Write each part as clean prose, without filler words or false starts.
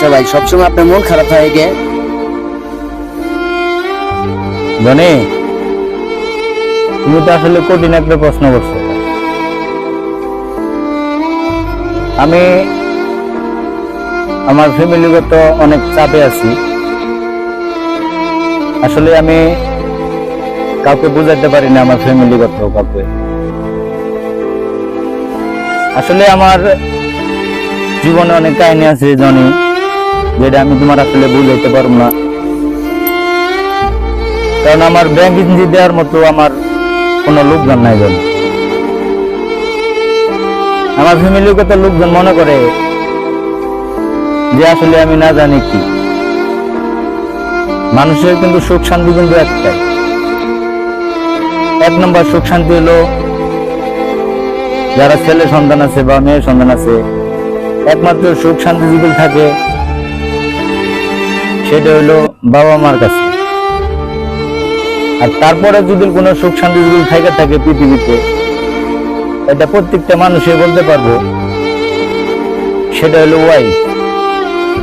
হয়েছে ভাই? সবসময় আপনার মন খারাপ হয়ে গে? জনি, তুমি তো আসলে কঠিন একটা প্রশ্ন করছো। আমি আমার ফ্যামিলিগত অনেক চাপে আছি। আসলে আমি কাউকে বুঝাতে পারি না, আমার ফ্যামিলিগত কাউকে। আসলে আমার জীবনে অনেক কাহিনী আছে জনি, যেটা আমি তোমার আসলে বুঝাইতে পারবো না। কারণ আমার ব্যাংক ইঞ্জি দেওয়ার মতো আমার কোনো লোকজন নাই জনি। আমার ফ্যামিলিগত লোকজন মনে করে যে আসলে আমি না জানি কি। মানুষের কিন্তু সুখ শান্তি কিন্তু একটাই। এক নম্বর সুখ শান্তি হলো যারা ছেলে সন্তান আছে বা মেয়ে সন্তান আছে, একমাত্র সুখ শান্তি যদি থাকে সেটা হলো বাবা মার কাছে। আর তারপরে যদি কোনো সুখ শান্তি যদি থাকে পৃথিবীতে, এটা প্রত্যেকটা মানুষে বলতে পারবো, সেটা হলো ওয়াইফ,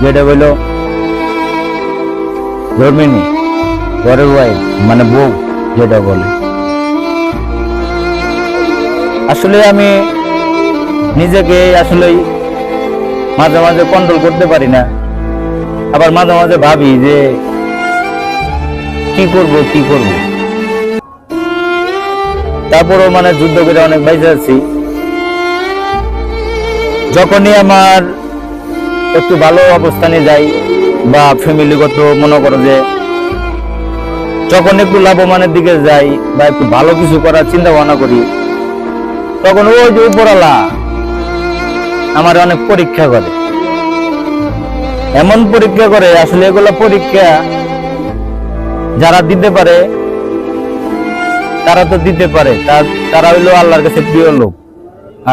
যেটা হলো ধর্মিনী, ঘরের ওয়াইফ মানে বউ যেটা বলে। আসলে আমি নিজেকে আসলে মাঝে মাঝে কন্ট্রোল করতে পারি না, আবার মাঝে মাঝে ভাবি যে কি করব। তারপরও মানে যুদ্ধ করে অনেক বাইরে আছি। যখনই আমার একটু ভালো অবস্থানে যাই বা ফ্যামিলিগত মনে করো যে যখন একটু লাভবানের দিকে যাই বা একটু ভালো কিছু করার চিন্তা ভাবনা করি, তখন ওই যে উপরওয়ালা আমার অনেক পরীক্ষা করে। এমন পরীক্ষা করে, আসলে এগুলো পরীক্ষা যারা দিতে পারে তারা তো দিতে পারে, তারা হইলো আল্লাহর কাছে প্রিয় লোক।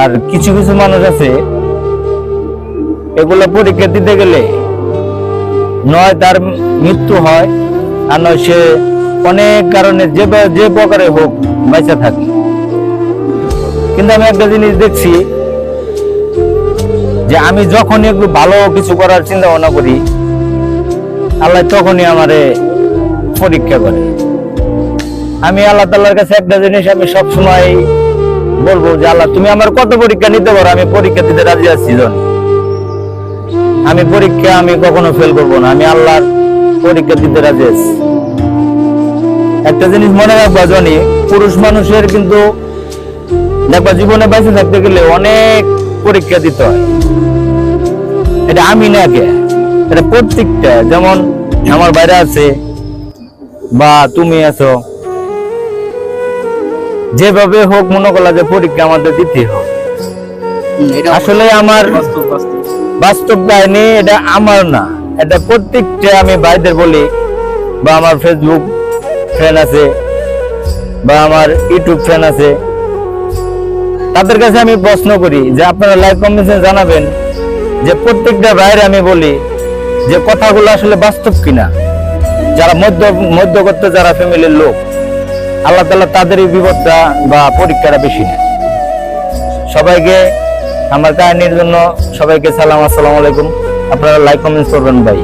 আর কিছু কিছু মানুষ আছে এগুলো পরীক্ষা দিতে গেলে নয় তার মৃত্যু হয়, আর নয় সে অনেক কারণে যে প্রকারে হোক বেঁচে থাকে। কিন্তু আমি একটা জিনিস দেখছি যে আমি যখনই একটু ভালো কিছু করার চিন্তা ভাবনা করি, আল্লাহ তখনই আমারে পরীক্ষা করে। আমি আল্লাহ তাআলার কাছে একটা জিনিস আমি সবসময় বলবো যে আল্লাহ তুমি আমার কত পরীক্ষা নিতে পারো, আমি পরীক্ষা দিতে রাজি আছি। আমি কখনো ফেল করবো না, আমি আল্লাহর পরীক্ষা দিতে রাজি আছি। একটা জিনিস মনে রাখবা জনি, পুরুষ মানুষের কিন্তু দেখবা জীবনে বেঁচে থাকতে গেলে অনেক পরীক্ষা দিতে হয়। এটা আমি না কে, এটা প্রত্যেকটা, যেমন আমার বাইরে আছে বা তুমি আছো, যেভাবে হোক মনে করলা যে পরীক্ষা আমাদের দিতে হবে। আসলে আমার বাস্তব কাহিনী, এটা আমার না, এটা প্রত্যেকটা আমি ভাইদের বলি বা আমার ফেসবুক ফ্রেন্ড আছে বা আমার ইউটিউব ফ্রেন্ড আছে, তাদের কাছে আমি প্রশ্ন করি যে আপনারা লাইক কমেন্টে জানাবেন যে প্রত্যেকটা ভাইয়ের আমি বলি যে কথাগুলো আসলে বাস্তব কিনা। যারা মধ্যগত যারা ফ্যামিলির লোক, আল্লাহ তাআলা তাদেরই বিপদটা বা পরীক্ষাটা বেশি নেয়। সবাইকে আমার কাহিনীর জন্য সবাইকে সালাম, আসসালামু আলাইকুম। আপনারা লাইক কমেন্ট করবেন ভাই।